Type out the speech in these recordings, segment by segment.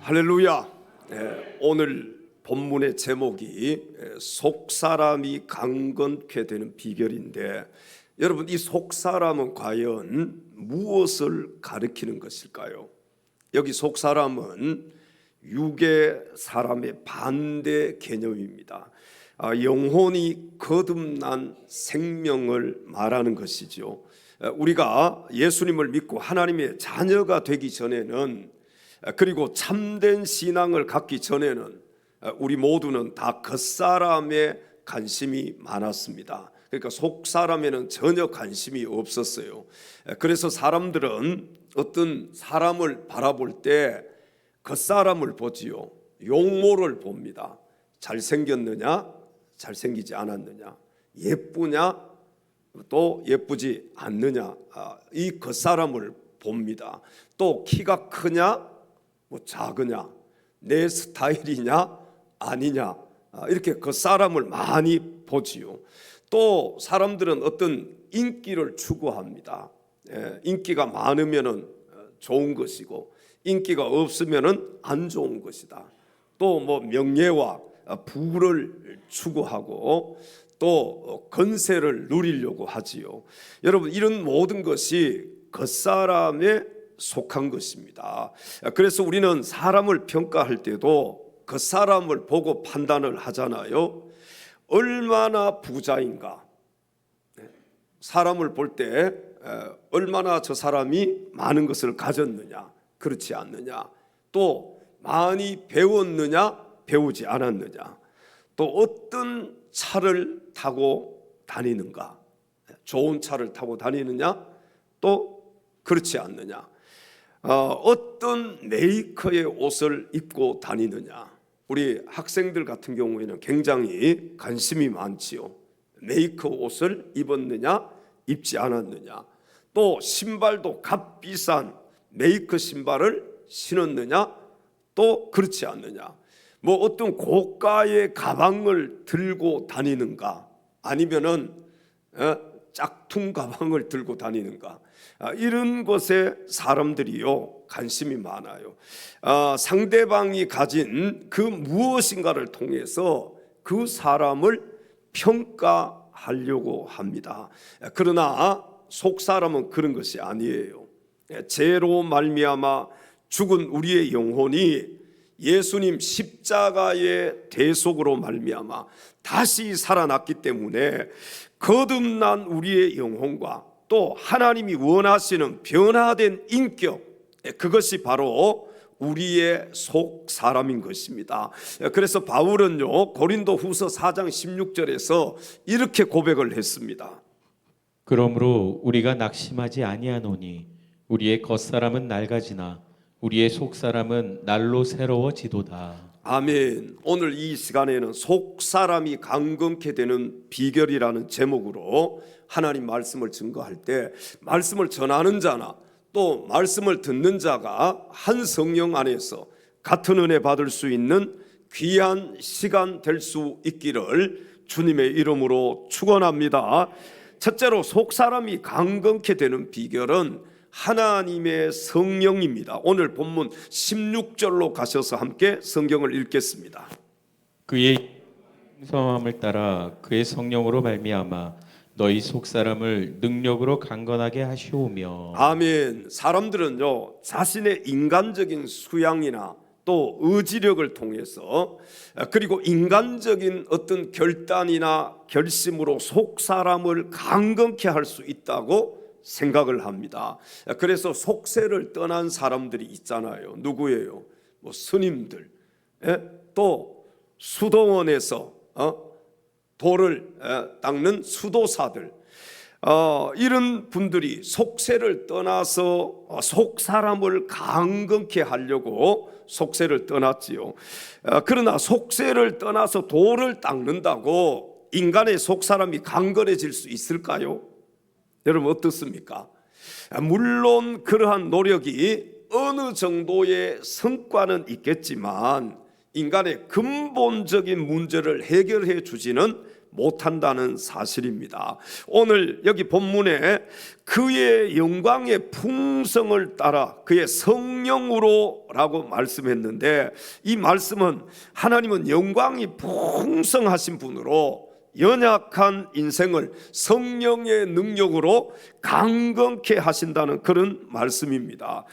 할렐루야. 오늘 본문의 제목이 속사람이 강건케 되는 비결인데, 여러분, 이 속사람은 과연 무엇을 가리키는 것일까요? 여기 속사람은 육의 사람의 반대 개념입니다. 영혼이 거듭난 생명을 말하는 것이죠. 우리가 예수님을 믿고 하나님의 자녀가 되기 전에는, 그리고 참된 신앙을 갖기 전에는 우리 모두는 다 겉사람에 관심이 많았습니다. 그러니까 속사람에는 전혀 관심이 없었어요. 그래서 사람들은 어떤 사람을 바라볼 때 겉사람을 보지요. 용모를 봅니다. 잘생겼느냐, 잘생기지 않았느냐, 예쁘냐, 또 예쁘지 않느냐, 이 겉사람을 봅니다. 또 키가 크냐, 작으냐, 내 스타일이냐 아니냐, 이렇게 겉사람을 많이 보지요. 또 사람들은 어떤 인기를 추구합니다. 인기가 많으면 좋은 것이고, 인기가 없으면 안 좋은 것이다. 또 명예와 부를 추구하고, 또 건세를 누리려고 하지요. 여러분, 이런 모든 것이 겉사람에 속한 것입니다. 그래서 우리는 사람을 평가할 때도 겉사람을 보고 판단을 하잖아요. 얼마나 부자인가, 사람을 볼 때 얼마나 저 사람이 많은 것을 가졌느냐, 그렇지 않느냐, 또 많이 배웠느냐, 배우지 않았느냐, 또 어떤 차를 타고 다니는가, 좋은 차를 타고 다니느냐, 또 그렇지 않느냐, 어떤 메이커의 옷을 입고 다니느냐. 우리 학생들 같은 경우에는 굉장히 관심이 많지요. 메이커 옷을 입었느냐, 입지 않았느냐, 또 신발도 값비싼 메이커 신발을 신었느냐, 또 그렇지 않느냐, 어떤 고가의 가방을 들고 다니는가, 아니면은 짝퉁 가방을 들고 다니는가, 이런 것에 사람들이요 관심이 많아요. 상대방이 가진 그 무엇인가를 통해서 그 사람을 평가하려고 합니다. 그러나 속사람은 그런 것이 아니에요. 죄로 말미암아 죽은 우리의 영혼이 예수님 십자가의 대속으로 말미암아 다시 살아났기 때문에 거듭난 우리의 영혼과 또 하나님이 원하시는 변화된 인격, 그것이 바로 우리의 속 사람인 것입니다. 그래서 바울은요 고린도 후서 4장 16절에서 이렇게 고백을 했습니다. 그러므로 우리가 낙심하지 아니하노니 우리의 겉사람은 낡아지나 우리의 속사람은 날로 새로워지도다. 아멘. 오늘 이 시간에는 속사람이 강건케 되는 비결이라는 제목으로 하나님 말씀을 증거할 때, 말씀을 전하는 자나 또 말씀을 듣는 자가 한 성령 안에서 같은 은혜 받을 수 있는 귀한 시간 될 수 있기를 주님의 이름으로 축원합니다. 첫째로 속사람이 강건케 되는 비결은 하나님의 성령입니다. 오늘 본문 16절로 가셔서 함께 성경을 읽겠습니다. 그의 풍성함을 따라 그의 성령으로 말미암아 너희 속사람을 능력으로 강건하게 하시오며. 아멘. 사람들은요 자신의 인간적인 수양이나 또 의지력을 통해서, 그리고 인간적인 어떤 결단이나 결심으로 속사람을 강건케 할 수 있다고 생각을 합니다. 그래서 속세를 떠난 사람들이 있잖아요. 누구예요? 스님들, 또 수도원에서 돌을 닦는 수도사들, 이런 분들이 속세를 떠나서 속사람을 강건케 하려고 속세를 떠났지요. 그러나 속세를 떠나서 돌을 닦는다고 인간의 속사람이 강건해질 수 있을까요? 여러분 어떻습니까? 물론 그러한 노력이 어느 정도의 성과는 있겠지만 인간의 근본적인 문제를 해결해 주지는 못한다는 사실입니다. 오늘 여기 본문에 그의 영광의 풍성을 따라 그의 성령으로 라고 말씀했는데, 이 말씀은 하나님은 영광이 풍성하신 분으로 연약한 인생을 성령의 능력으로 강건케 하신다는 그런 말씀입니다.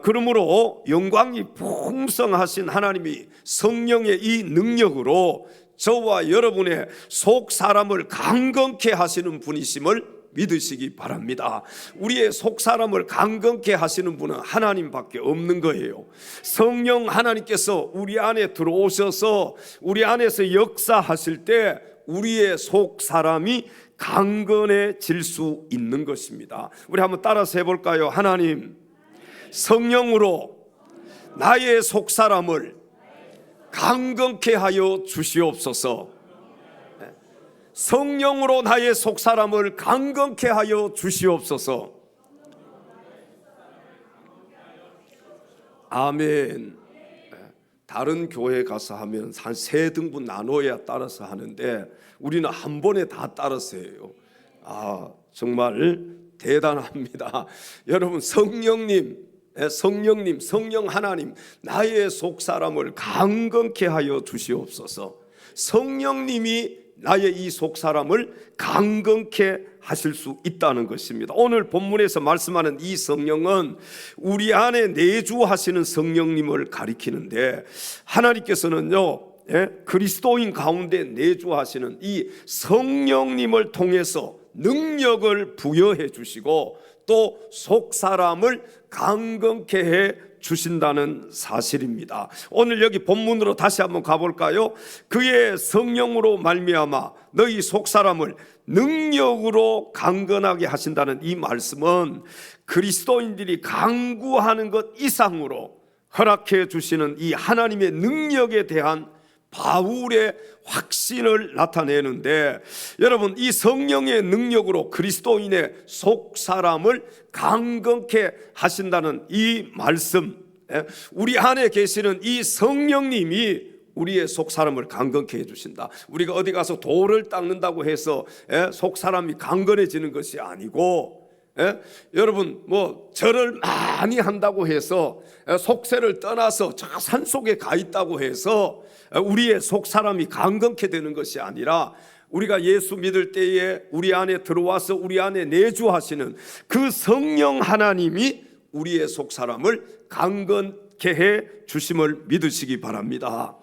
그러므로 영광이 풍성하신 하나님이 성령의 이 능력으로 저와 여러분의 속 사람을 강건케 하시는 분이심을 믿으시기 바랍니다. 우리의 속 사람을 강건케 하시는 분은 하나님밖에 없는 거예요. 성령 하나님께서 우리 안에 들어오셔서 우리 안에서 역사하실 때 우리의 속 사람이 강건해질 수 있는 것입니다. 우리 한번 따라서 해볼까요? 하나님, 성령으로 나의 속 사람을 강건케 하여 주시옵소서. 성령으로 나의 속 사람을 강건케 하여 주시옵소서. 아멘. 다른 교회 가서 하면 한 3등분 나눠야 따라서 하는데 우리는 한 번에 다 따라서 해요. 정말 대단합니다. 여러분, 성령님, 성령 하나님, 나의 속 사람을 강건케 하여 주시옵소서. 성령님이 나의 이 속 사람을 강건케 하실 수 있다는 것입니다. 오늘 본문에서 말씀하는 이 성령은 우리 안에 내주하시는 성령님을 가리키는데, 하나님께서는요, 그리스도인 가운데 내주하시는 이 성령님을 통해서 능력을 부여해 주시고 또 속 사람을 강건케 해 주신다는 사실입니다. 오늘 여기 본문으로 다시 한번 가볼까요? 그의 성령으로 말미암아 너희 속 사람을 능력으로 강건하게 하신다는 이 말씀은 그리스도인들이 강구하는 것 이상으로 허락해 주시는 이 하나님의 능력에 대한 바울의 확신을 나타내는데, 여러분, 이 성령의 능력으로 그리스도인의 속 사람을 강건케 하신다는 이 말씀, 우리 안에 계시는 이 성령님이 우리의 속 사람을 강건케 해주신다. 우리가 어디 가서 돌을 닦는다고 해서 속 사람이 강건해지는 것이 아니고, 여러분, 절을 많이 한다고 해서 속세를 떠나서 저 산속에 가 있다고 해서 우리의 속 사람이 강건케 되는 것이 아니라, 우리가 예수 믿을 때에 우리 안에 들어와서 우리 안에 내주하시는 그 성령 하나님이 우리의 속 사람을 강건케 해 주심을 믿으시기 바랍니다.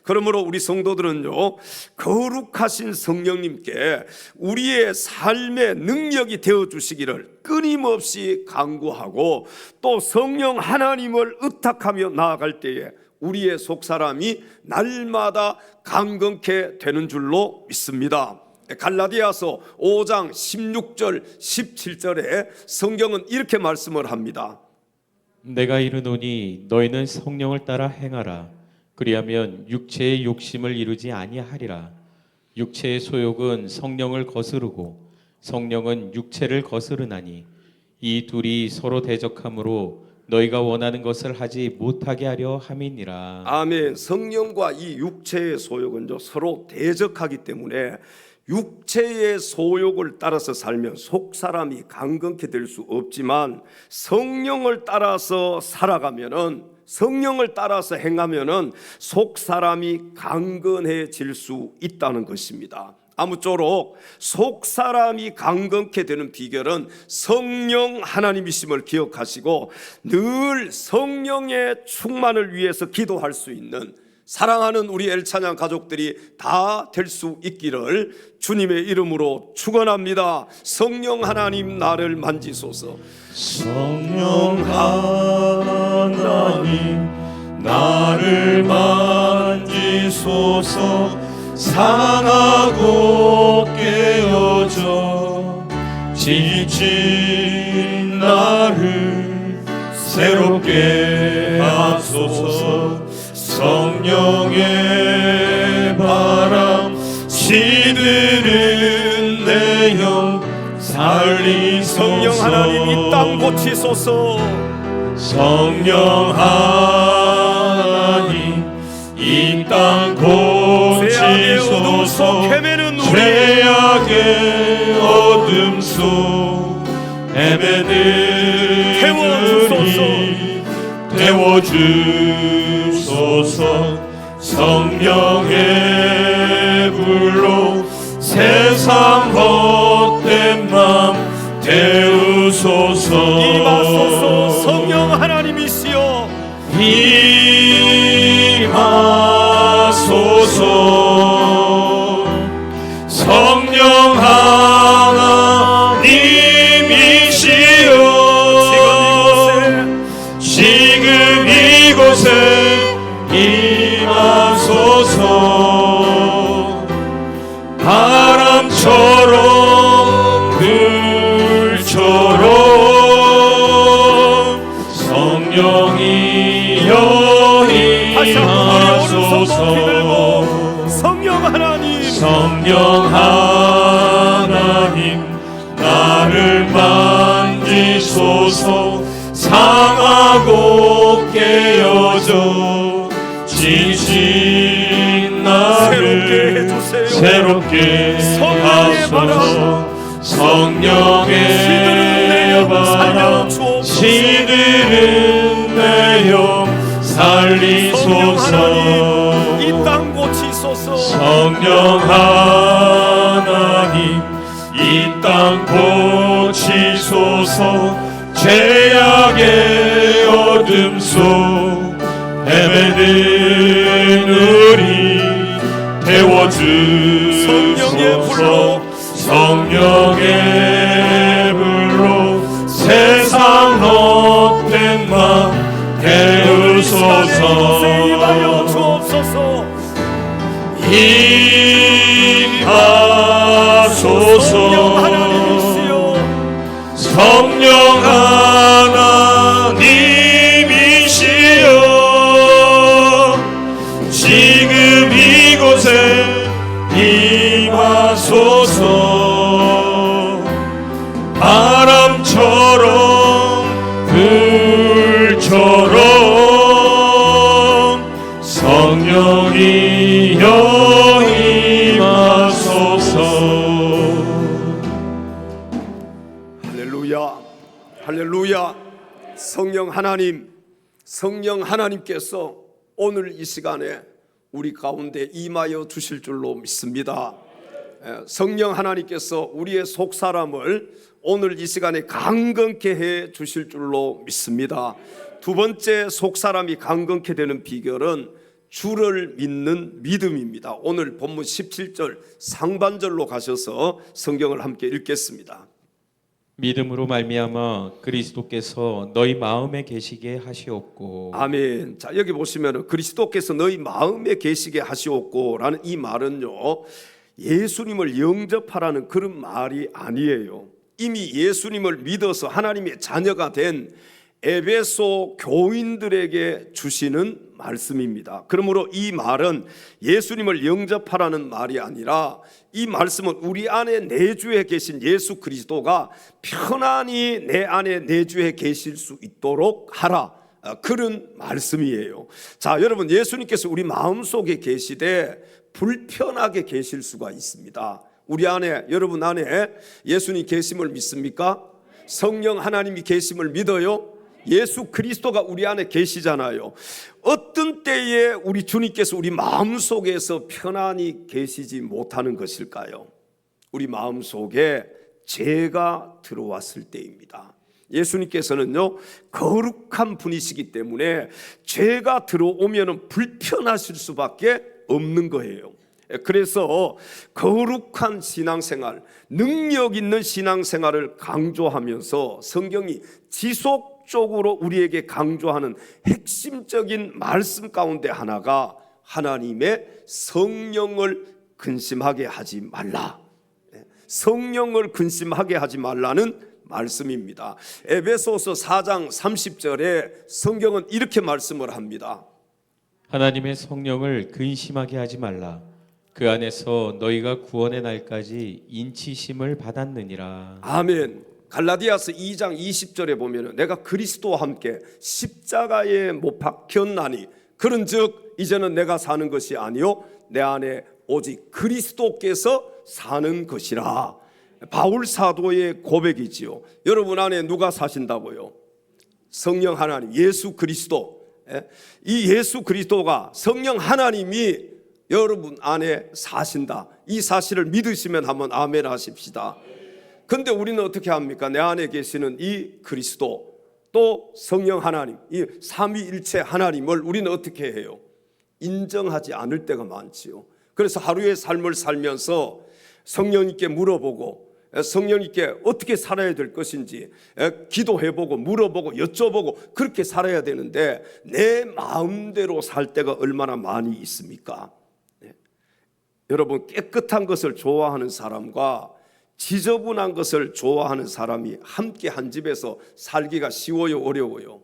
그러므로 우리 성도들은요, 거룩하신 성령님께 우리의 삶의 능력이 되어 주시기를 끊임없이 간구하고, 또 성령 하나님을 의탁하며 나아갈 때에 우리의 속 사람이 날마다 강건케 되는 줄로 믿습니다. 갈라디아서 5장 16절 17절에 성경은 이렇게 말씀을 합니다. 내가 이르노니 너희는 성령을 따라 행하라. 그리하면 육체의 욕심을 이루지 아니하리라. 육체의 소욕은 성령을 거스르고 성령은 육체를 거스르나니 이 둘이 서로 대적하므로 너희가 원하는 것을 하지 못하게 하려 함이니라. 아멘. 성령과 이 육체의 소욕은 서로 대적하기 때문에 육체의 소욕을 따라서 살면 속 사람이 강건케 될 수 없지만, 성령을 따라서 살아가면은, 성령을 따라서 행하면은 속 사람이 강건해질 수 있다는 것입니다. 아무쪼록 속 사람이 강건케 되는 비결은 성령 하나님이심을 기억하시고 늘 성령의 충만을 위해서 기도할 수 있는 사랑하는 우리 엘찬양 가족들이 다 될 수 있기를 주님의 이름으로 축원합니다. 성령 하나님 나를 만지소서. 성령 하나님 나를 만지소서. 상하고 깨어져 지친 나를 새롭게 하소서. 성령의 바람 시드는 내 영 살리소서. 성령 하나님 이 땅 고치소서. 성령 하나님 이 땅 고치소서. 죄악의 어둠 속 헤매는 우리 소 헤매는 태워주소서. 우리 태워주소서. 성령의 불로 세상 헛된 맘 태우소서. 임하소서. 성령 하나님이시여 임하소서. 성령 하나님이시여 지금 이곳에 임하소서. 바람처럼 불처럼 성령이여 임하소서. 성령 하나님 성령 하나님 나를 만지소서. 상하고 깨어져 지친 나를 새롭게 하소서. 성령의 바람 시들은 내 영 살리소서. 이 땅 고치소서. 성령 하나님 이 땅 고치소서. 죄악의 어둠 속 헤매는 우리 태워주소서. 성령의 불로 세상 헛된 맘 태우소서. 임하여 주옵소서. 임하소서. 성령 하나님이시여 성령 하나님이시여 지금 이곳에 임하소서. 바람처럼 불처럼 성령이여 임하소서. 할렐루야 할렐루야. 성령 하나님께서 오늘 이 시간에 우리 가운데 임하여 주실 줄로 믿습니다. 성령 하나님께서 우리의 속사람을 오늘 이 시간에 강건케 해 주실 줄로 믿습니다. 두 번째 속사람이 강건케 되는 비결은 주를 믿는 믿음입니다. 오늘 본문 17절 상반절로 가셔서 성경을 함께 읽겠습니다. 믿음으로 말미암아 그리스도께서 너희 마음에 계시게 하시옵고. 아멘. 자, 여기 보시면 그리스도께서 너희 마음에 계시게 하시옵고라는 이 말은요, 예수님을 영접하라는 그런 말이 아니에요. 이미 예수님을 믿어서 하나님의 자녀가 된 에베소 교인들에게 주시는 말씀입니다. 그러므로 이 말은 예수님을 영접하라는 말이 아니라 이 말씀은 우리 안에 내주에 계신 예수 그리스도가 편안히 내 안에 내주에 계실 수 있도록 하라, 그런 말씀이에요. 자, 여러분, 예수님께서 우리 마음속에 계시되 불편하게 계실 수가 있습니다. 우리 안에, 여러분 안에 예수님 계심을 믿습니까? 성령 하나님이 계심을 믿어요? 예수 그리스도가 우리 안에 계시잖아요. 어떤 때에 우리 주님께서 우리 마음속에서 편안히 계시지 못하는 것일까요? 우리 마음속에 죄가 들어왔을 때입니다. 예수님께서는요, 거룩한 분이시기 때문에 죄가 들어오면 불편하실 수밖에 없는 거예요. 그래서 거룩한 신앙생활, 능력 있는 신앙생활을 강조하면서 성경이 지속적으로 우리에게 강조하는 핵심적인 말씀 가운데 하나가 하나님의 성령을 근심하게 하지 말라, 성령을 근심하게 하지 말라는 말씀입니다. 에베소서 4장 30절에 성경은 이렇게 말씀을 합니다. 하나님의 성령을 근심하게 하지 말라. 그 안에서 너희가 구원의 날까지 인치심을 받았느니라. 아멘. 갈라디아서 2장 20절에 보면 내가 그리스도와 함께 십자가에 못 박혔나니 그런즉 이제는 내가 사는 것이 아니요 내 안에 오직 그리스도께서 사는 것이라. 바울 사도의 고백이지요. 여러분 안에 누가 사신다고요? 성령 하나님, 예수 그리스도. 이 예수 그리스도가, 성령 하나님이 여러분 안에 사신다. 이 사실을 믿으시면 한번 아멘 하십시다. 근데 우리는 어떻게 합니까? 내 안에 계시는 이 그리스도, 또 성령 하나님, 이 삼위일체 하나님을 우리는 어떻게 해요? 인정하지 않을 때가 많지요. 그래서 하루의 삶을 살면서 성령님께 물어보고, 성령님께 어떻게 살아야 될 것인지 기도해보고 물어보고 여쭤보고 그렇게 살아야 되는데, 내 마음대로 살 때가 얼마나 많이 있습니까? 여러분, 깨끗한 것을 좋아하는 사람과 지저분한 것을 좋아하는 사람이 함께 한 집에서 살기가 쉬워요, 어려워요?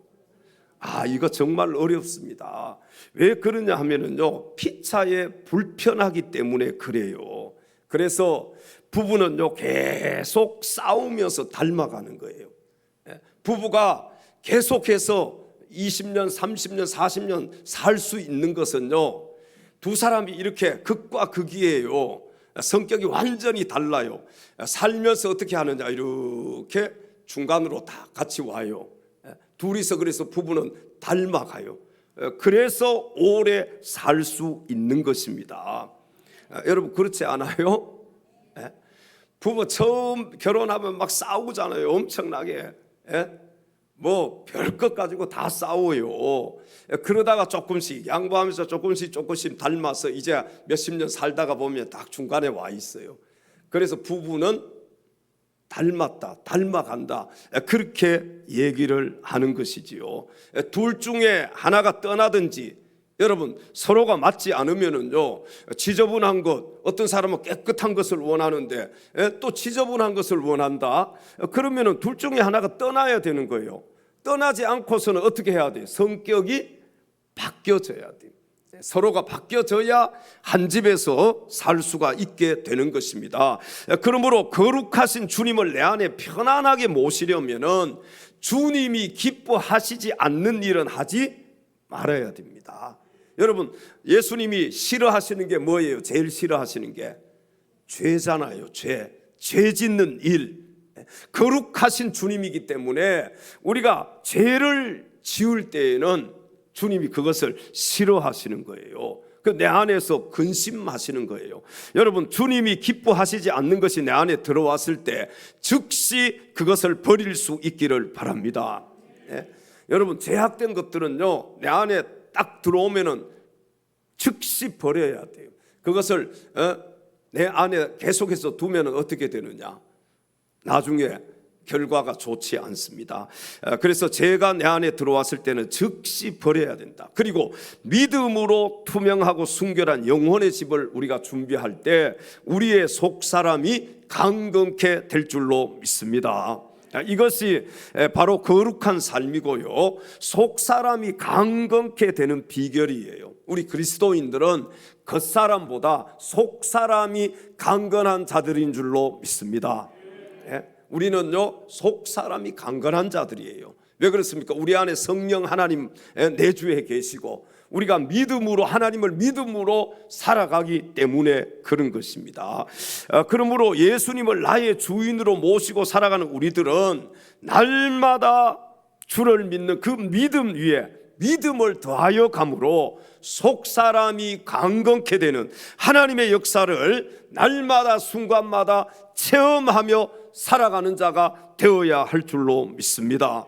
이거 정말 어렵습니다. 왜 그러냐 하면은요, 피차에 불편하기 때문에 그래요. 그래서 부부는요, 계속 싸우면서 닮아가는 거예요. 부부가 계속해서 20년, 30년, 40년 살 수 있는 것은요, 두 사람이 이렇게 극과 극이에요. 성격이 완전히 달라요. 살면서 어떻게 하느냐, 이렇게 중간으로 다 같이 와요. 둘이서 그래서 부부는 닮아가요. 그래서 오래 살 수 있는 것입니다. 여러분, 그렇지 않아요? 부부 처음 결혼하면 막 싸우잖아요. 엄청나게. 뭐 별것 가지고 다 싸워요. 그러다가 조금씩 양보하면서 조금씩 닮아서 이제 몇십 년 살다가 보면 딱 중간에 와 있어요. 그래서 부부는 닮았다, 닮아간다, 그렇게 얘기를 하는 것이지요. 둘 중에 하나가 떠나든지, 여러분, 서로가 맞지 않으면은요, 지저분한 것, 어떤 사람은 깨끗한 것을 원하는데 또 지저분한 것을 원한다. 그러면은 둘 중에 하나가 떠나야 되는 거예요. 떠나지 않고서는 어떻게 해야 돼요? 성격이 바뀌어져야 돼요. 서로가 바뀌어져야 한 집에서 살 수가 있게 되는 것입니다. 그러므로 거룩하신 주님을 내 안에 편안하게 모시려면은 주님이 기뻐하시지 않는 일은 하지 말아야 됩니다. 여러분, 예수님이 싫어하시는 게 뭐예요? 제일 싫어하시는 게 죄잖아요. 죄 짓는 일. 거룩하신 주님이기 때문에 우리가 죄를 지을 때에는 주님이 그것을 싫어하시는 거예요. 내 안에서 근심하시는 거예요. 여러분, 주님이 기뻐하시지 않는 것이 내 안에 들어왔을 때 즉시 그것을 버릴 수 있기를 바랍니다. 여러분, 제약된 것들은요, 내 안에 딱 들어오면은 즉시 버려야 돼요. 그것을 내 안에 계속해서 두면은 어떻게 되느냐? 나중에 결과가 좋지 않습니다. 그래서 죄가 내 안에 들어왔을 때는 즉시 버려야 된다. 그리고 믿음으로 투명하고 순결한 영혼의 집을 우리가 준비할 때 우리의 속사람이 강건케 될 줄로 믿습니다. 이것이 바로 거룩한 삶이고요, 속사람이 강건케 되는 비결이에요. 우리 그리스도인들은 겉사람보다 속사람이 강건한 자들인 줄로 믿습니다. 우리는요, 속사람이 강건한 자들이에요. 왜 그렇습니까? 우리 안에 성령 하나님 내주에 계시고 우리가 믿음으로, 하나님을 믿음으로 살아가기 때문에 그런 것입니다. 그러므로 예수님을 나의 주인으로 모시고 살아가는 우리들은 날마다 주를 믿는 그 믿음 위에 믿음을 더하여 감으로 속사람이 강건케 되는 하나님의 역사를 날마다 순간마다 체험하며 살아가는 자가 되어야 할 줄로 믿습니다.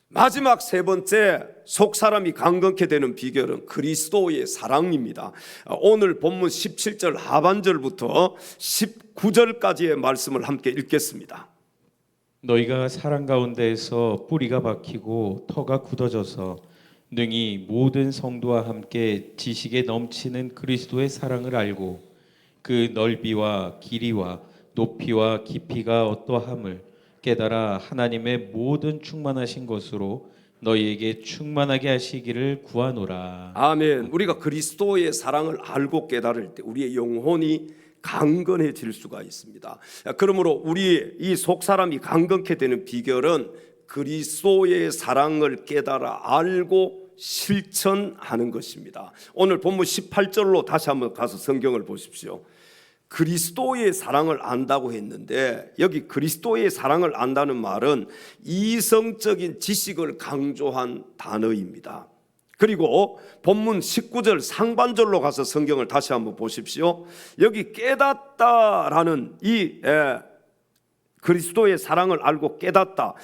마지막 세 번째, 속사람이 강건케 되는 비결은 그리스도의 사랑입니다. 오늘 본문 17절 하반절부터 19절까지의 말씀을 함께 읽겠습니다. 너희가 사랑 가운데에서 뿌리가 박히고 터가 굳어져서 능히 모든 성도와 함께 지식에 넘치는 그리스도의 사랑을 알고 그 넓이와 길이와 높이와 깊이가 어떠함을 깨달아 하나님의 모든 충만하신 것으로 너희에게 충만하게 하시기를 구하노라. 아멘. 우리가 그리스도의 사랑을 알고 깨달을 때 우리의 영혼이 강건해질 수가 있습니다. 그러므로 우리 이 속사람이 강건케 되는 비결은 그리스도의 사랑을 깨달아 알고 실천하는 것입니다. 오늘 본문 18절로 다시 한번 가서 성경을 보십시오. 그리스도의 사랑을 안다고 했는데 여기 그리스도의 사랑을 안다는 말은 이성적인 지식을 강조한 단어입니다. 그리고 본문 19절 상반절로 가서 성경을 다시 한번 보십시오. 여기 깨닫다라는 이 그리스도의 사랑을 알고 깨닫다,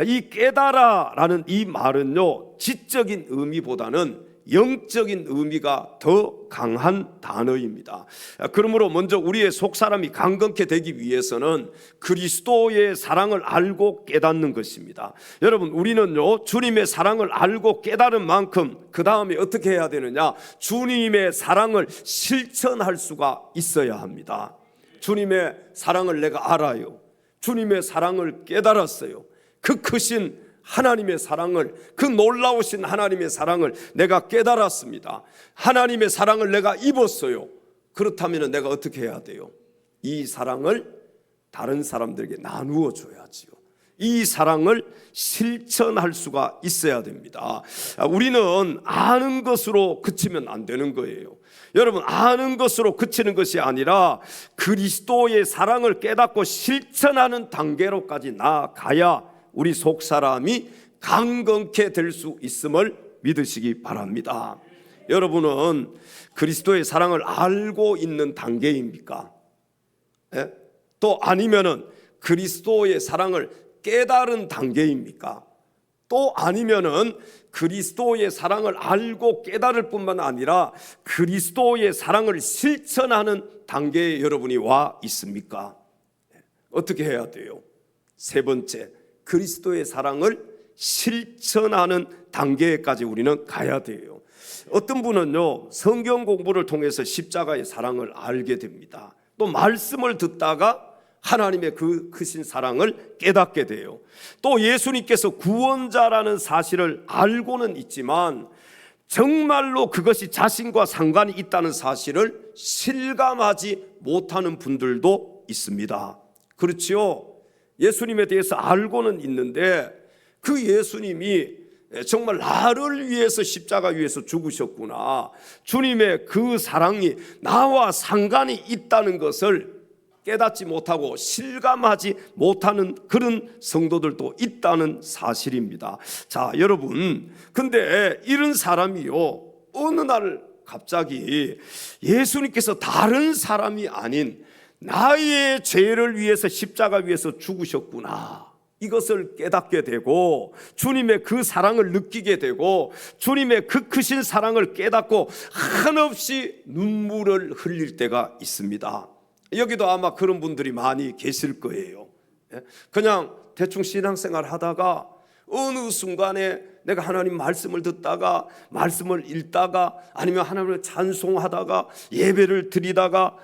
이 깨달아라는 이 말은요, 지적인 의미보다는 영적인 의미가 더 강한 단어입니다. 그러므로 먼저 우리의 속사람이 강건케 되기 위해서는 그리스도의 사랑을 알고 깨닫는 것입니다. 여러분, 우리는요, 주님의 사랑을 알고 깨달은 만큼 그 다음에 어떻게 해야 되느냐? 주님의 사랑을 실천할 수가 있어야 합니다. 주님의 사랑을 내가 알아요. 주님의 사랑을 깨달았어요. 그 크신 하나님의 사랑을, 그 놀라우신 하나님의 사랑을 내가 깨달았습니다. 하나님의 사랑을 내가 입었어요. 그렇다면 내가 어떻게 해야 돼요? 이 사랑을 다른 사람들에게 나누어 줘야지요. 이 사랑을 실천할 수가 있어야 됩니다. 우리는 아는 것으로 그치면 안 되는 거예요. 여러분, 아는 것으로 그치는 것이 아니라 그리스도의 사랑을 깨닫고 실천하는 단계로까지 나아가야 우리 속사람이 강건케 될 수 있음을 믿으시기 바랍니다. 여러분은 그리스도의 사랑을 알고 있는 단계입니까? 예? 또 아니면은 그리스도의 사랑을 깨달은 단계입니까? 또 아니면은 그리스도의 사랑을 알고 깨달을 뿐만 아니라 그리스도의 사랑을 실천하는 단계에 여러분이 와 있습니까? 어떻게 해야 돼요? 세 번째, 그리스도의 사랑을 실천하는 단계까지 우리는 가야 돼요. 어떤 분은요, 성경 공부를 통해서 십자가의 사랑을 알게 됩니다. 또 말씀을 듣다가 하나님의 그 크신 사랑을 깨닫게 돼요. 또 예수님께서 구원자라는 사실을 알고는 있지만 정말로 그것이 자신과 상관이 있다는 사실을 실감하지 못하는 분들도 있습니다. 그렇지요? 예수님에 대해서 알고는 있는데 그 예수님이 정말 나를 위해서 십자가 위에서 죽으셨구나, 주님의 그 사랑이 나와 상관이 있다는 것을 깨닫지 못하고 실감하지 못하는 그런 성도들도 있다는 사실입니다. 자, 여러분, 근데 이런 사람이요, 어느 날 갑자기 예수님께서 다른 사람이 아닌 나의 죄를 위해서 십자가 위에서 죽으셨구나, 이것을 깨닫게 되고 주님의 그 사랑을 느끼게 되고 주님의 그 크신 사랑을 깨닫고 한없이 눈물을 흘릴 때가 있습니다. 여기도 아마 그런 분들이 많이 계실 거예요. 그냥 대충 신앙생활 하다가 어느 순간에 내가 하나님 말씀을 듣다가 말씀을 읽다가 아니면 하나님을 찬송하다가 예배를 드리다가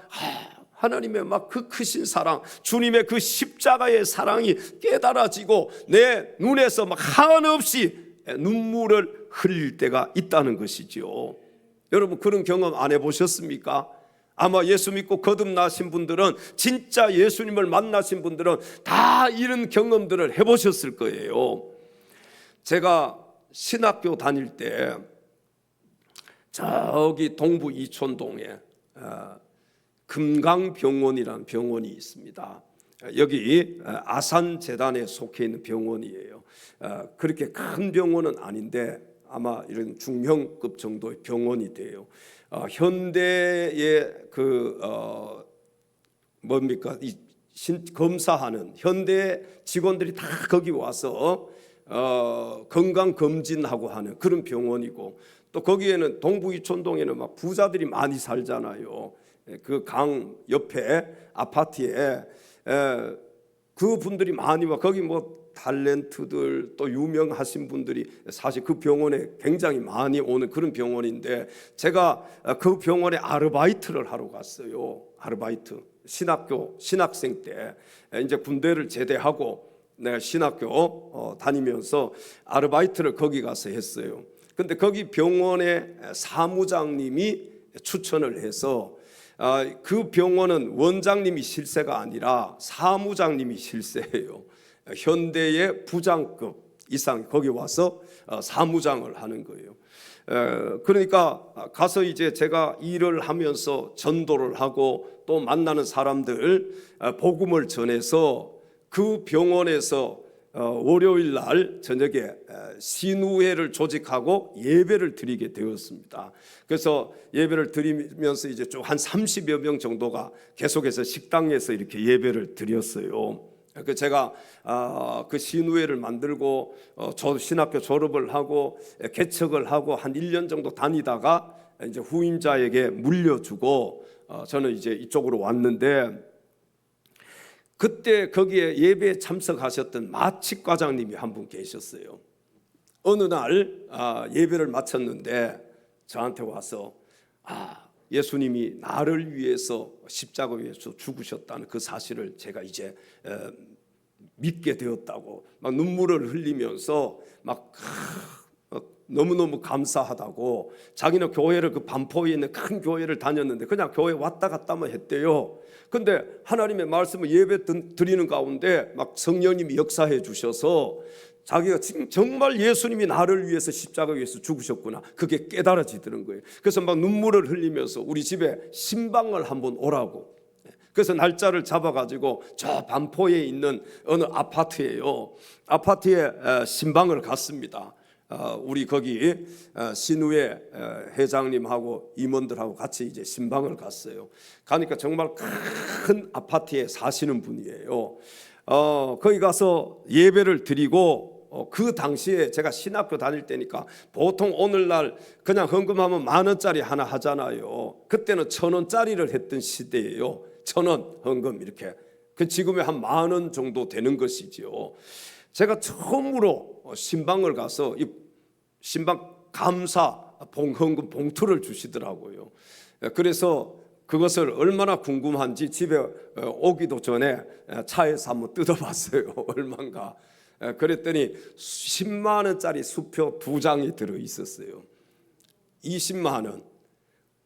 하나님의 막 그 크신 사랑, 주님의 그 십자가의 사랑이 깨달아지고 내 눈에서 막 한없이 눈물을 흘릴 때가 있다는 것이죠. 여러분, 그런 경험 안 해보셨습니까? 아마 예수 믿고 거듭나신 분들은, 진짜 예수님을 만나신 분들은 다 이런 경험들을 해보셨을 거예요. 제가 신학교 다닐 때 저기 동부 이촌동에 금강병원이라는 병원이 있습니다. 여기 아산재단에 속해 있는 병원이에요. 그렇게 큰 병원은 아닌데 아마 이런 중형급 정도의 병원이 돼요. 현대의 검사하는 현대 직원들이 다 거기 와서 건강 검진하고 하는 그런 병원이고, 또 거기에는 동부 이촌동에는 막 부자들이 많이 살잖아요. 그 강 옆에 아파트에 그 분들이 많이 와. 거기 뭐 탤런트들 또 유명하신 분들이 사실 그 병원에 굉장히 많이 오는 그런 병원인데, 제가 그 병원에 아르바이트를 하러 갔어요. 아르바이트, 신학생 때 이제 군대를 제대하고 내가 신학교 다니면서 아르바이트를 거기 가서 했어요. 근데 거기 병원의 사무장님이 추천을 해서 그 병원은 원장님이 실세가 아니라 사무장님이 실세예요. 현대의 부장급 이상 거기 와서 사무장을 하는 거예요. 그러니까 가서 이제 제가 일을 하면서 전도를 하고 또 만나는 사람들 복음을 전해서 그 병원에서 월요일 날 저녁에 신우회를 조직하고 예배를 드리게 되었습니다. 그래서 예배를 드리면서 이제 쭉 한 30여 명 정도가 계속해서 식당에서 이렇게 예배를 드렸어요. 그 제가 그 신우회를 만들고 신학교 졸업을 하고 개척을 하고 한 1년 정도 다니다가 이제 후임자에게 물려주고 저는 이제 이쪽으로 왔는데, 그때 거기에 예배에 참석하셨던 마칙 과장님이 한 분 계셨어요. 어느 날 예배를 마쳤는데 저한테 와서 예수님이 나를 위해서 십자가 위에서 죽으셨다는 그 사실을 제가 이제 믿게 되었다고 막 눈물을 흘리면서 막 너무너무 감사하다고, 자기는 교회를 그 반포에 있는 큰 교회를 다녔는데 그냥 교회 왔다 갔다만 했대요. 근데 하나님의 말씀을 예배 드리는 가운데 막 성령님이 역사해 주셔서 자기가 지금 정말 예수님이 나를 위해서 십자가 위에서 죽으셨구나, 그게 깨달아지더는 거예요. 그래서 막 눈물을 흘리면서 우리 집에 신방을 한번 오라고, 그래서 날짜를 잡아가지고 저 반포에 있는 어느 아파트예요. 아파트에 신방을 갔습니다. 우리 거기 신우회 회장님하고 임원들하고 같이 이제 신방을 갔어요. 가니까 정말 큰 아파트에 사시는 분이에요. 거기 가서 예배를 드리고 그 당시에 제가 신학교 다닐 때니까 보통 오늘날 그냥 헌금하면 10,000원짜리 하나 하잖아요. 그때는 1,000원짜리를 했던 시대예요. 1,000원 헌금 이렇게. 그 지금에 한 10,000원 정도 되는 것이지요. 제가 처음으로 신방을 가서 이 신방 감사 헌금 봉투를 주시더라고요. 그래서 그것을 얼마나 궁금한지 집에 오기도 전에 차에서 한번 뜯어봤어요. 얼마인가. 그랬더니 10만 원짜리 수표 2장이 들어 있었어요. 20만 원.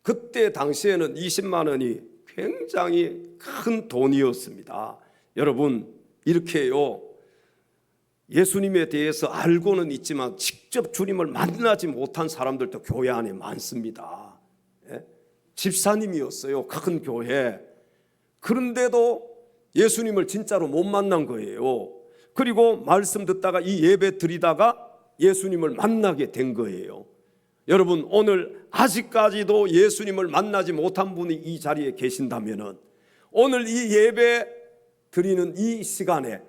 그때 당시에는 20만 원이 굉장히 큰 돈이었습니다. 여러분, 이렇게요, 예수님에 대해서 알고는 있지만 직접 주님을 만나지 못한 사람들도 교회 안에 많습니다. 집사님이었어요, 큰 교회. 그런데도 예수님을 진짜로 못 만난 거예요. 그리고 말씀 듣다가 이 예배 드리다가 예수님을 만나게 된 거예요. 여러분, 오늘 아직까지도 예수님을 만나지 못한 분이 이 자리에 계신다면 오늘 이 예배 드리는 이 시간에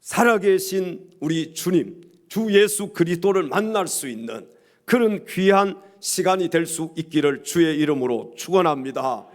살아계신 우리 주님, 주 예수 그리스도를 만날 수 있는 그런 귀한 시간이 될 수 있기를 주의 이름으로 축원합니다.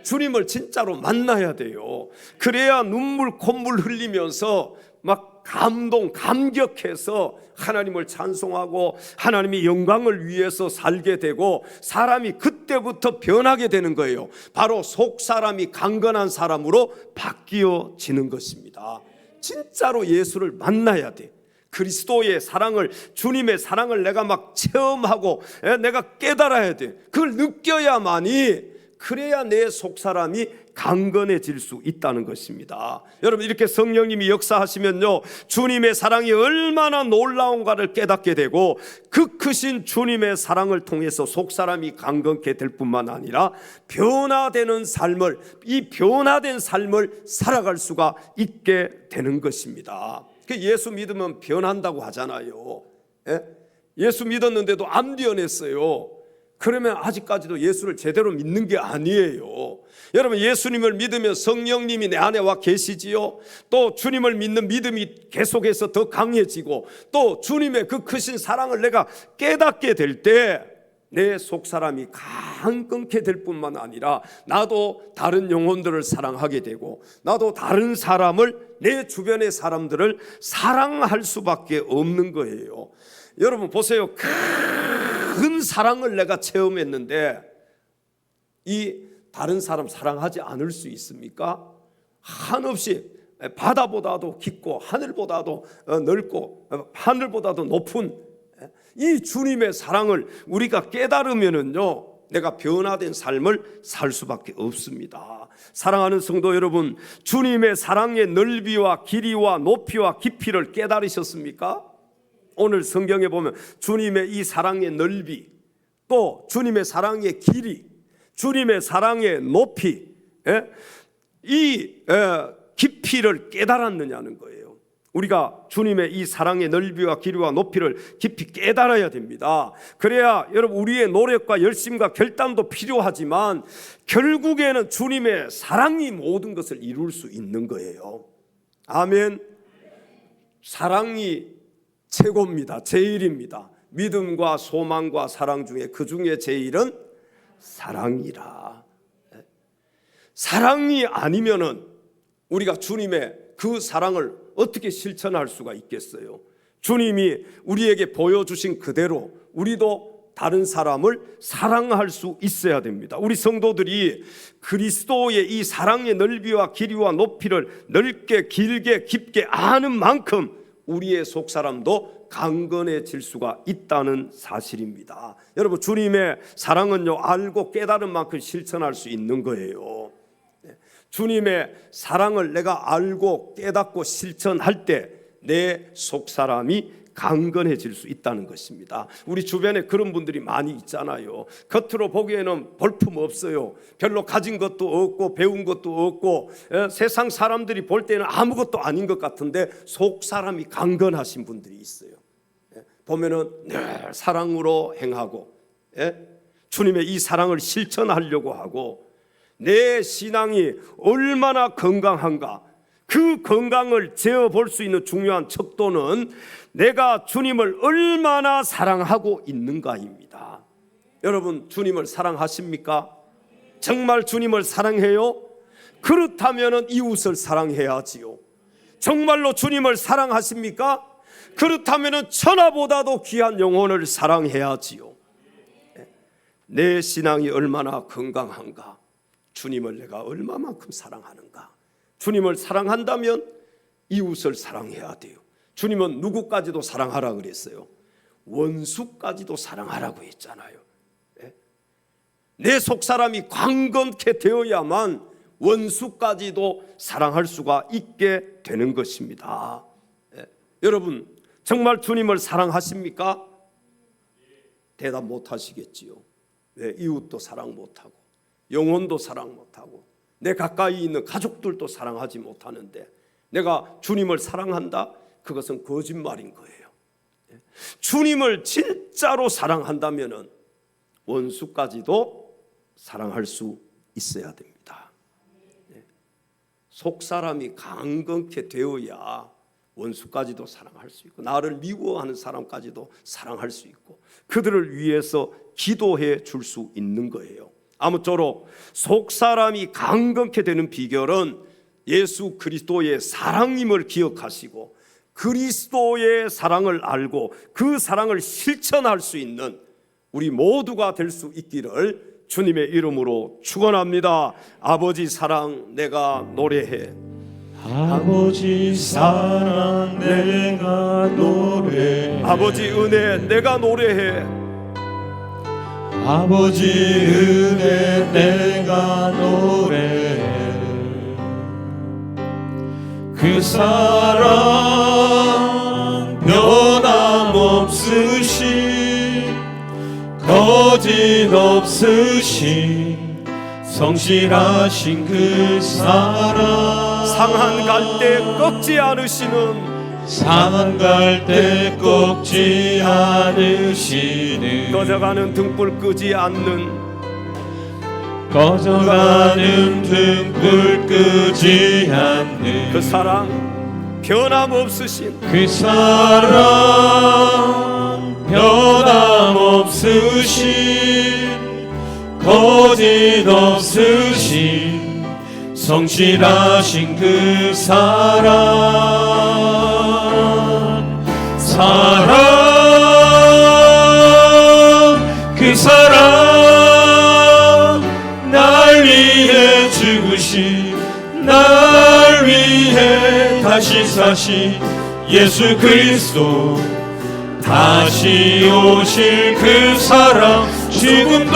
주님을 진짜로 만나야 돼요. 그래야 눈물 콧물 흘리면서 막 감격해서 하나님을 찬송하고 하나님의 영광을 위해서 살게 되고 사람이 그때부터 변하게 되는 거예요. 바로 속 사람이 강건한 사람으로 바뀌어지는 것입니다. 진짜로 예수를 만나야 돼. 그리스도의 사랑을, 주님의 사랑을 내가 막 체험하고 내가 깨달아야 돼. 그걸 느껴야만이, 그래야 내 속사람이 강건해질 수 있다는 것입니다. 여러분, 이렇게 성령님이 역사하시면요, 주님의 사랑이 얼마나 놀라운가를 깨닫게 되고 그 크신 주님의 사랑을 통해서 속사람이 강건케 될 뿐만 아니라 변화되는 삶을, 이 변화된 삶을 살아갈 수가 있게 되는 것입니다. 예수 믿으면 변한다고 하잖아요. 예수 믿었는데도 안 변했어요. 그러면 아직까지도 예수를 제대로 믿는 게 아니에요. 여러분, 예수님을 믿으면 성령님이 내 안에 와 계시지요. 또 주님을 믿는 믿음이 계속해서 더 강해지고 또 주님의 그 크신 사랑을 내가 깨닫게 될 때 내 속사람이 강건케 될 뿐만 아니라 나도 다른 영혼들을 사랑하게 되고 나도 다른 사람을, 내 주변의 사람들을 사랑할 수밖에 없는 거예요. 여러분 보세요. 큰 사랑을 내가 체험했는데 이 다른 사람 사랑하지 않을 수 있습니까? 한없이 바다보다도 깊고 하늘보다도 넓고 하늘보다도 높은 이 주님의 사랑을 우리가 깨달으면은요, 내가 변화된 삶을 살 수밖에 없습니다. 사랑하는 성도 여러분, 주님의 사랑의 넓이와 길이와 높이와 깊이를 깨달으셨습니까? 오늘 성경에 보면 주님의 이 사랑의 넓이, 또 주님의 사랑의 길이, 주님의 사랑의 높이, 이 깊이를 깨달았느냐는 거예요. 우리가 주님의 이 사랑의 넓이와 길이와 높이를 깊이 깨달아야 됩니다. 그래야 여러분 우리의 노력과 열심과 결단도 필요하지만 결국에는 주님의 사랑이 모든 것을 이룰 수 있는 거예요. 아멘. 사랑이 최고입니다. 제일입니다. 믿음과 소망과 사랑 중에 그 중에 제일은 사랑이라. 사랑이 아니면은 우리가 주님의 그 사랑을 어떻게 실천할 수가 있겠어요? 주님이 우리에게 보여주신 그대로 우리도 다른 사람을 사랑할 수 있어야 됩니다. 우리 성도들이 그리스도의 이 사랑의 넓이와 길이와 높이를 넓게 길게 깊게 아는 만큼 우리의 속사람도 강건해질 수가 있다는 사실입니다. 여러분 주님의 사랑은요 알고 깨달은 만큼 실천할 수 있는 거예요. 주님의 사랑을 내가 알고 깨닫고 실천할 때 내 속사람이 강건해질 수 있다는 것입니다. 우리 주변에 그런 분들이 많이 있잖아요. 겉으로 보기에는 볼품 없어요. 별로 가진 것도 없고 배운 것도 없고 세상 사람들이 볼 때는 아무것도 아닌 것 같은데 속사람이 강건하신 분들이 있어요. 보면은 늘 사랑으로 행하고 주님의 이 사랑을 실천하려고 하고 내 신앙이 얼마나 건강한가, 그 건강을 재어볼 수 있는 중요한 척도는 내가 주님을 얼마나 사랑하고 있는가입니다. 여러분 주님을 사랑하십니까? 정말 주님을 사랑해요? 그렇다면 이웃을 사랑해야지요. 정말로 주님을 사랑하십니까? 그렇다면 천하보다도 귀한 영혼을 사랑해야지요. 내 신앙이 얼마나 건강한가, 주님을 내가 얼마만큼 사랑하는가. 주님을 사랑한다면 이웃을 사랑해야 돼요. 주님은 누구까지도 사랑하라 그랬어요? 원수까지도 사랑하라고 했잖아요. 내 속사람이 강건케 되어야만 원수까지도 사랑할 수가 있게 되는 것입니다. 여러분 정말 주님을 사랑하십니까? 대답 못 하시겠지요. 이웃도 사랑 못하고 영혼도 사랑 못하고 내 가까이 있는 가족들도 사랑하지 못하는데 내가 주님을 사랑한다? 그것은 거짓말인 거예요. 주님을 진짜로 사랑한다면 원수까지도 사랑할 수 있어야 됩니다. 속사람이 강건케 되어야 원수까지도 사랑할 수 있고 나를 미워하는 사람까지도 사랑할 수 있고 그들을 위해서 기도해 줄 수 있는 거예요. 아무쪼록 속사람이 강건케 되는 비결은 예수 그리스도의 사랑임을 기억하시고 그리스도의 사랑을 알고 그 사랑을 실천할 수 있는 우리 모두가 될 수 있기를 주님의 이름으로 축원합니다. 아버지 사랑 내가 노래해. 아버지 사랑 내가 노래해. 아버지 은혜 내가 노래해. 아버지 은혜 내가 노래해. 그 사랑 변함없으신 거짓 없으신 성실하신 그 사랑 상한 갈 때 꺾지 않으시는 상한 갈 때 꺾지 않으시는 꺼져가는 등불 끄지 않는 꺼져가는 등불 끄지 않는 그 사랑 변함없으신 그 사랑 변함없으신 거짓 없으신 성실하신 그 그 사랑 날 위해 죽으신 날 위해 다시 사신 예수 그리스도 다시 오실 그 사랑 죽음도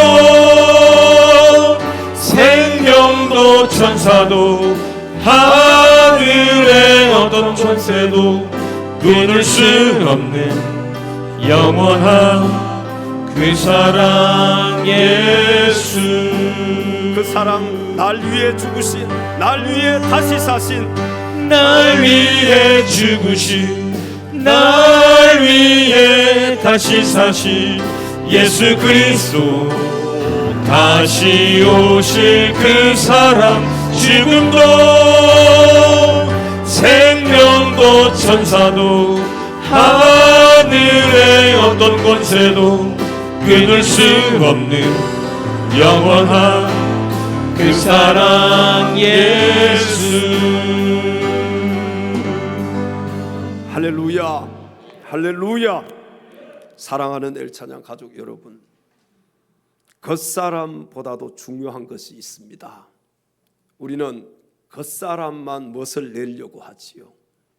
생명도 천사도 하늘의 어떤 존재도 끊을 수 없는 영원한 그 사랑 예수 그 사랑 날 위해 죽으신, 날 위해 다시 사신, 날 위해 죽으신 날 위해 다시 사신 예수 그리스도 다시 오실 그 사랑 죽음도 생명도 천사도 하늘의 어떤 권세도 끊을 수 없는 영원한 그 사랑 예수. 할렐루야, 할렐루야. 사랑하는 엘찬양 가족 여러분, 겉사람보다도 중요한 것이 있습니다. 우리는 겉사람만 멋을 내려고 하지요.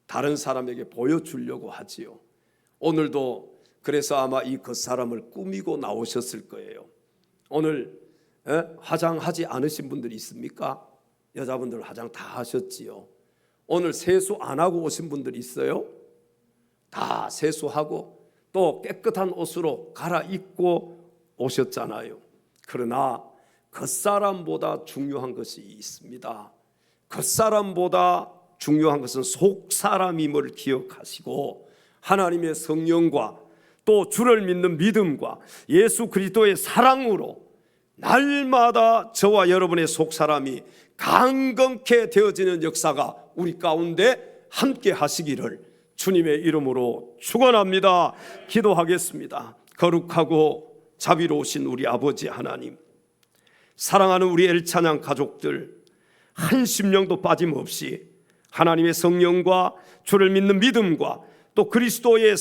다른 사람에게 보여주려고 하지요. 오늘도 그래서 아마 이 겉사람을 꾸미고 나오셨을 거예요. 오늘 화장하지 않으신 분들이 있습니까? 여자분들 화장 다 하셨지요. 오늘 세수 안 하고 오신 분들이 있어요? 다 세수하고 또 깨끗한 옷으로 갈아입고 오셨잖아요. 그러나 겉사람보다 중요한 것이 있습니다. 겉사람보다 중요한 것은 속사람임을 기억하시고 하나님의 성령과 또 주를 믿는 믿음과 예수 그리스도의 사랑으로 날마다 저와 여러분의 속사람이 강건케 되어지는 역사가 우리 가운데 함께 하시기를 주님의 이름으로 축원합니다. 기도하겠습니다. 거룩하고 자비로우신 우리 아버지 하나님, 사랑하는 우리 엘찬양 가족들 한 심령도 빠짐없이 하나님의 성령과 주를 믿는 믿음과 또 그리스도의